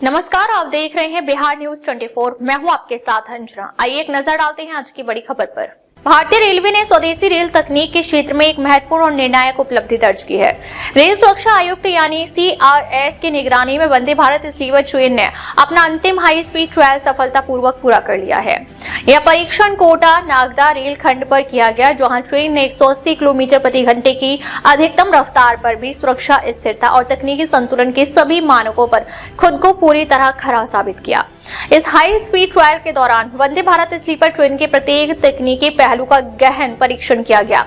नमस्कार, आप देख रहे हैं बिहार न्यूज 24। मैं हूं आपके साथ अंजना। आइए एक नजर डालते हैं आज की बड़ी खबर पर। भारतीय रेलवे ने स्वदेशी रेल तकनीक के क्षेत्र में एक महत्वपूर्ण और निर्णायक उपलब्धि दर्ज की है। रेल सुरक्षा आयुक्त यानी CRS की निगरानी में वंदे भारत स्लीपर ट्रेन ने अपना अंतिम हाई स्पीड ट्रायल सफलतापूर्वक पूरा कर लिया है। यह परीक्षण कोटा नागदा रेल खंड पर किया गया, जहां ट्रेन ने 180 किलोमीटर प्रति घंटे की अधिकतम रफ्तार पर भी सुरक्षा, स्थिरता और तकनीकी संतुलन के सभी मानकों पर खुद को पूरी तरह खरा साबित किया। इस हाई स्पीड ट्रायल के दौरान वंदे भारत स्लीपर ट्रेन के प्रत्येक तकनीकी पहलू का गहन परीक्षण किया गया,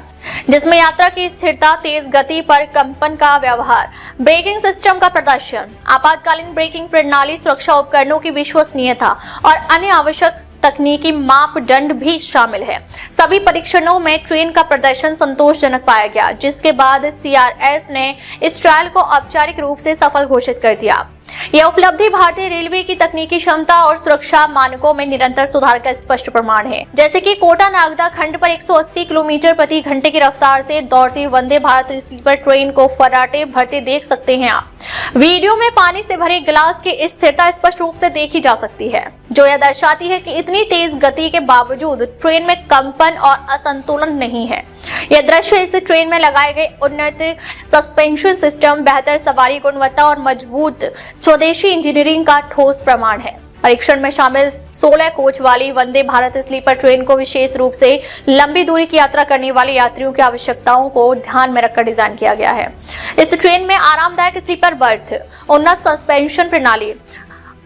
जिसमें यात्रा की स्थिरता, तेज गति पर कंपन का व्यवहार, ब्रेकिंग सिस्टम का प्रदर्शन, आपातकालीन ब्रेकिंग प्रणाली, सुरक्षा उपकरणों की विश्वसनीयता और अन्य आवश्यक तकनीकी मापदंड भी शामिल है। सभी परीक्षणों में ट्रेन का प्रदर्शन संतोषजनक पाया गया, जिसके बाद CRS ने इस ट्रायल को औपचारिक रूप से सफल घोषित कर दिया। यह उपलब्धि भारतीय रेलवे की तकनीकी क्षमता और सुरक्षा मानकों में निरंतर सुधार का स्पष्ट प्रमाण है। जैसे कि कोटा नागदा खंड पर 180 किलोमीटर प्रति घंटे की रफ्तार से दौड़ती वंदे भारत स्लीपर ट्रेन को फर्राटे भरते देख सकते हैं आप। वीडियो में पानी से भरे गिलास की स्थिरता स्पष्ट रूप से देखी जा सकती है, जो यह दर्शाती है कि इतनी तेज गति के बावजूद ट्रेन में कंपन और असंतुलन नहीं है। यह दृश्य इस ट्रेन में लगाए गए उन्नत सस्पेंशन सिस्टम, बेहतर सवारी गुणवत्ता और मजबूत स्वदेशी इंजीनियरिंग का ठोस प्रमाण है। परीक्षण में शामिल 16 कोच वाली वंदे भारत स्लीपर ट्रेन को विशेष रूप से लंबी दूरी की यात्रा करने वाले यात्रियों की आवश्यकताओं को ध्यान में रखकर डिजाइन किया गया है। इस ट्रेन में आरामदायक स्लीपर बर्थ, उन्नत सस्पेंशन प्रणाली,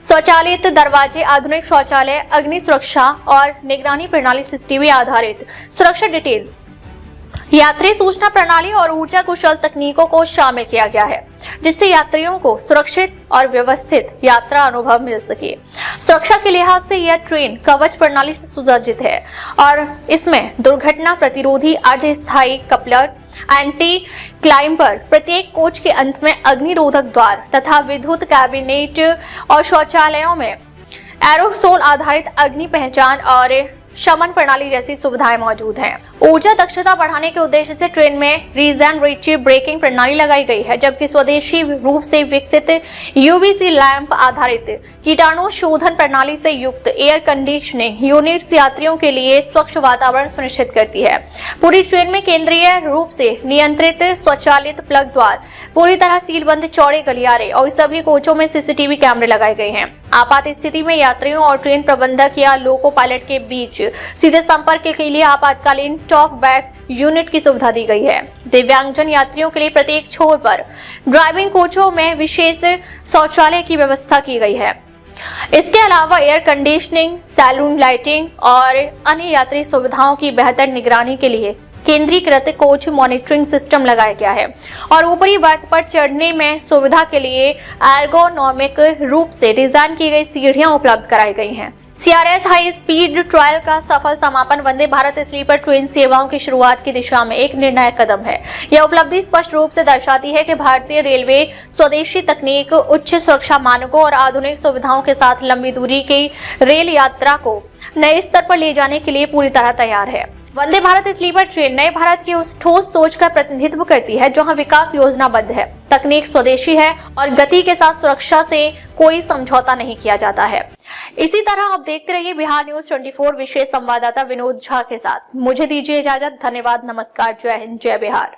स्वचालित दरवाजे, आधुनिक शौचालय, अग्नि सुरक्षा और निगरानी प्रणाली, CCTV आधारित सुरक्षा डिटेल, यात्री सूचना प्रणाली और ऊर्जा कुशल तकनीकों को शामिल किया गया है, जिससे यात्रियों को सुरक्षित और व्यवस्थित यात्रा अनुभव मिल सके। सुरक्षा के लिहाज से यह ट्रेन कवच प्रणाली से सुसज्जित है और इसमें दुर्घटना प्रतिरोधी अर्धस्थायी कपलर, एंटी क्लाइंबर, प्रत्येक कोच के अंत में अग्निरोधक द्वार तथा विद्युत कैबिनेट और शौचालयों में एरोसोल आधारित अग्नि पहचान और शमन प्रणाली जैसी सुविधाएं मौजूद हैं। ऊर्जा दक्षता बढ़ाने के उद्देश्य से ट्रेन में रीजनरेटिव ब्रेकिंग प्रणाली लगाई गई है, जबकि स्वदेशी रूप से विकसित UVC लैंप आधारित कीटाणु शोधन प्रणाली से युक्त एयर कंडीशनिंग यूनिट्स यात्रियों के लिए स्वच्छ वातावरण सुनिश्चित करती है। पूरी ट्रेन में केंद्रीय रूप से नियंत्रित स्वचालित प्लग द्वार, पूरी तरह सीलबंद चौड़े गलियारे और सभी कोचों में CCTV कैमरे लगाए गए हैं। आपात स्थिति में यात्रियों और ट्रेन प्रबंधक या लोको पायलट के बीच सीधे संपर्क के लिए आपातकालीन टॉक बैक यूनिट की सुविधा दी गई है। दिव्यांगजन यात्रियों के लिए प्रत्येक छोर पर ड्राइविंग कोचों में विशेष शौचालय की व्यवस्था की गई है। इसके अलावा एयर कंडीशनिंग, सैलून लाइटिंग और अन्य यात्री सुविधाओं की बेहतर निगरानी के लिए केंद्रीकृत कोच मॉनिटरिंग सिस्टम लगाया गया है और ऊपरी बर्थ पर चढ़ने में सुविधा के लिए एर्गोनॉमिक रूप से डिजाइन की गई सीढ़ियां उपलब्ध कराई गई हैं। CRS हाई स्पीड ट्रायल का सफल समापन वंदे भारत स्लीपर ट्रेन सेवाओं की शुरुआत की दिशा में एक निर्णायक कदम है। यह उपलब्धि स्पष्ट रूप से दर्शाती है कि भारतीय रेलवे स्वदेशी तकनीक, उच्च सुरक्षा मानकों और आधुनिक सुविधाओं के साथ लंबी दूरी की रेल यात्रा को नए स्तर पर ले जाने के लिए पूरी तरह तैयार है। वंदे भारत स्लीपर ट्रेन नए भारत की उस ठोस सोच का प्रतिनिधित्व करती है जहां विकास योजनाबद्ध है, तकनीक स्वदेशी है और गति के साथ सुरक्षा से कोई समझौता नहीं किया जाता है। इसी तरह आप देखते रहिए बिहार न्यूज 24 विशेष संवाददाता विनोद झा के साथ। मुझे दीजिए इजाजत। धन्यवाद, नमस्कार, जय हिंद, जय बिहार।